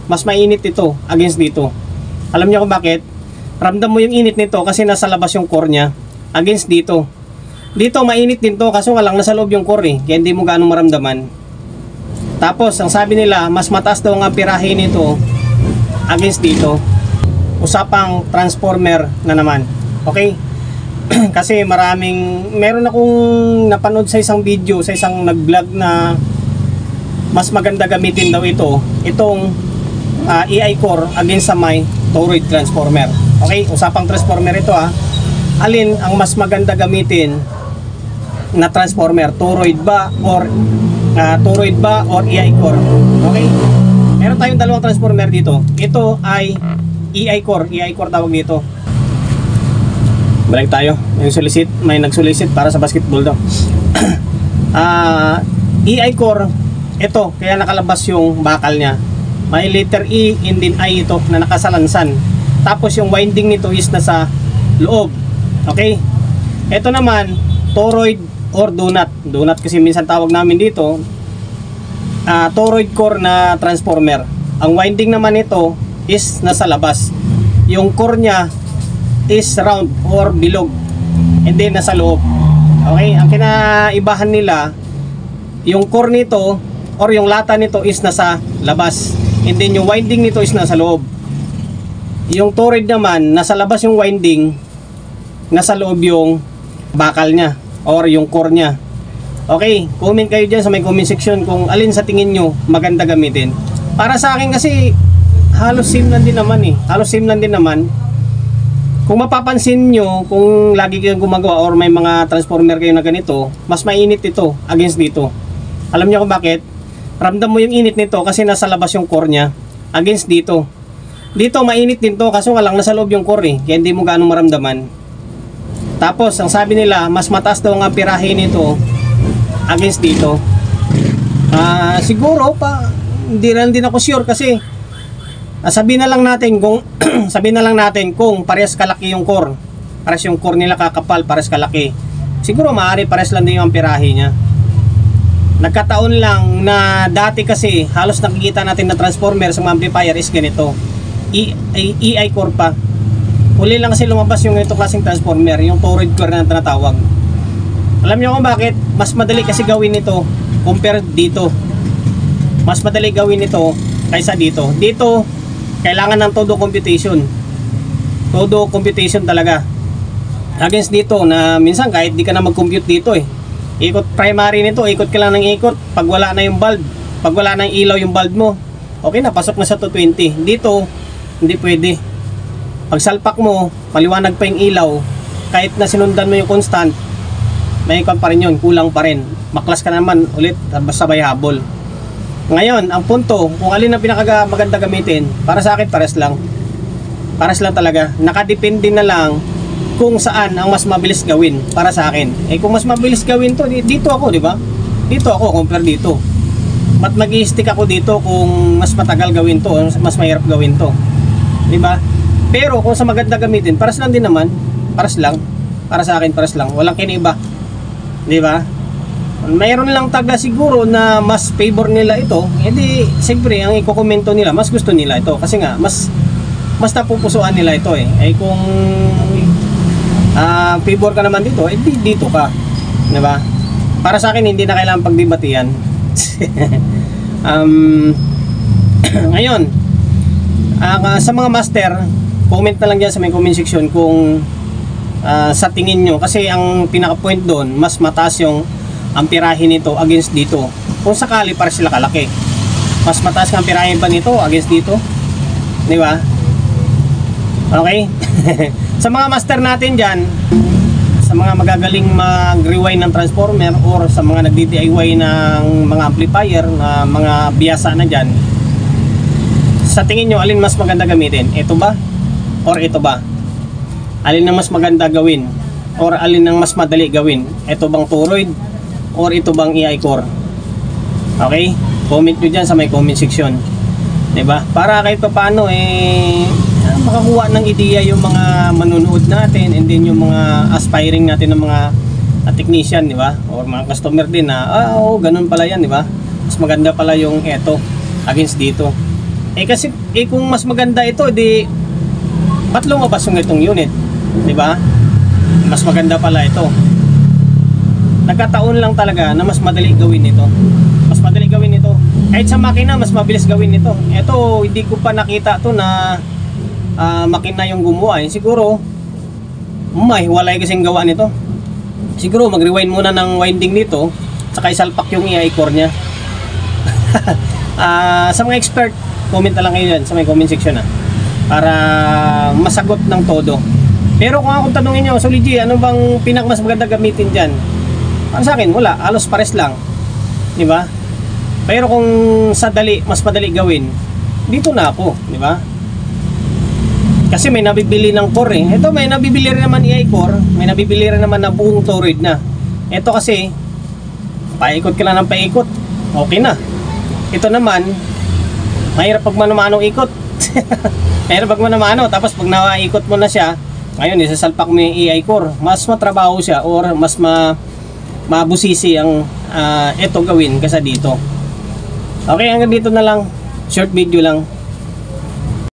mas mainit ito against dito. Alam niyo kung bakit? Ramdam mo yung init nito kasi nasa labas yung core niya against dito. Dito mainit din to kaso nga lang nasa loob yung core kaya hindi mo gaano maramdaman. Tapos ang sabi nila mas mataas daw ang amperahe nito against dito. Usapang transformer na naman. Okay? Kasi meron akong napanood sa isang video, sa isang nag-vlog na mas maganda gamitin daw itong EI core against sa may toroid transformer. Okay, usapang transformer ito alin ang mas maganda gamitin na transformer, toroid ba or EI core? Okay, meron tayong dalawang transformer dito. Ito ay EI core tawag dito. Balik tayo. May nag-solicit para sa basketball daw. EI core, ito, kaya nakalabas yung bakal niya. May letter E and then I ito na nakasalansan. Tapos yung winding nito is nasa loob. Okay? Ito naman, toroid or donut. Donut kasi minsan tawag namin dito. Toroid core na transformer. Ang winding naman ito is nasa labas. Yung core niya is round or bilog and then nasa loob. Okay, ang kinaibahan nila yung core nito or yung lata nito is nasa labas and then yung winding nito is nasa loob. Yung toroid naman nasa labas yung winding, nasa loob yung bakal niya or yung core niya. Okay, comment kayo dyan sa may comment section kung alin sa tingin nyo maganda gamitin. Para sa akin kasi halos same lang din naman. Kung mapapansin nyo, kung lagi kayong gumagawa or may mga transformer kayo na ganito, mas mainit ito against dito. Alam niyo kung bakit? Ramdam mo yung init nito kasi nasa labas yung core niya against dito. Dito mainit din to kaso nga lang nasa loob yung core kaya hindi mo gaano maramdaman. Tapos ang sabi nila mas mataas daw ang amperahe nito against dito. Siguro pa hindi rin ako sure kasi sabihin na lang natin kung parehas kalaki yung core. Parehas yung core nila kakapal, parehas kalaki. Siguro maaari parehas lang din yung amperahe niya. Nagkataon lang na dati kasi halos nakikita natin na transformer sa mga amplifier is ganito. EI core pa. Huli lang kasi lumabas yung ito klaseng transformer, yung toroid core na tinatawag. Alam niyo kung bakit? Mas madali kasi gawin ito compared dito. Mas madali gawin ito kaysa dito. Dito kailangan ng todo computation talaga against dito na minsan kahit di ka na mag-compute dito ikot primary nito, ikot ka lang ng ikot pag wala na yung bulb, pag wala na yung ilaw yung bulb mo, okay na, pasok na sa 220. Dito, hindi pwede. Pag salpak mo, maliwanag pa yung ilaw, kahit na sinundan mo yung constant, may ikot pa rin yun, kulang pa rin, maklas ka naman ulit, sabay habol. Ngayon, ang punto, kung alin ang maganda gamitin, para sa akin pares lang talaga. Nakadepende na lang kung saan ang mas mabilis gawin para sa akin. Kung mas mabilis gawin to, dito ako, di ba? Dito ako compare dito. Ba't mag-i-stick ako dito kung mas matagal gawin to, mas mahirap gawin to, di ba? Pero kung sa maganda gamitin, pares lang din naman. Pares lang. Para sa akin pares lang. Walang kiniba. Di ba? Mayroon lang taga siguro na mas favor nila ito, hindi siyempre ang iko-komento nila mas gusto nila ito kasi nga mas napupusuan nila ito kung favor ka naman dito, dito ka, di ba? Para sa akin hindi na kailangan pagdebatihan. Ngayon, sa mga master, comment na lang diyan sa may comment section kung sa tingin nyo, kasi ang pinaka point doon mas mataas yung amperahe nito against dito. Kung sakali para sila kalaki, mas mataas ang amperahe pa nito against dito, di ba? Okay. Sa mga master natin dyan, sa mga magagaling mag-rewind ng transformer or sa mga nagdi-DIY ng mga amplifier na mga biyasa na dyan, sa tingin nyo alin mas maganda gamitin? Ito ba or ito ba? Alin ang mas maganda gawin or alin ang mas madali gawin? Ito bang toroid or ito bang EI core? Okay? Comment nyo dyan sa may comment section, diba? Para kahit pa paano makakuha ng ideya yung mga manunood natin and then yung mga aspiring natin ng mga technician, diba? Or mga customer din na ganun pala yan, diba? Mas maganda pala yung eto against dito. Kasi kung mas maganda ito, di ba't lumabas yung itong unit? Di ba? Mas maganda pala ito. Nagkataon lang talaga na mas madali gawin ito. Mas madali gawin ito. Kahit sa makina, mas mabilis gawin ito. Ito, hindi ko pa nakita to na makina yung gumawa. Siguro, walay kasing gawa nito. Siguro, mag-rewind muna ng winding nito, saka isalpak yung EI core nya. Sa mga expert, comment na lang kayo dyan sa may comment section para masagot ng todo. Pero kung ako tanungin nyo, Solid G, ano bang pinakamas maganda gamitin dyan? Para sa akin, wala. Halos pares lang. Diba? Pero kung sa dali, mas madali gawin, dito na ako. Diba? Kasi may nabibili ng core eh. Ito may nabibili rin naman EI core. May nabibili rin naman na buong toroid na. Ito kasi, paikot ka lang ng paikot. Okay na. Ito naman, mahirap pag mano-manong ikot. Mahirap pag mano-mano. Tapos pag naikot mo na siya, ngayon isasalpak mo yung EI core, mas matrabaho siya or mas mabusisi ang ito gawin kaysa dito. Okay, hanggang dito na lang. Short video lang.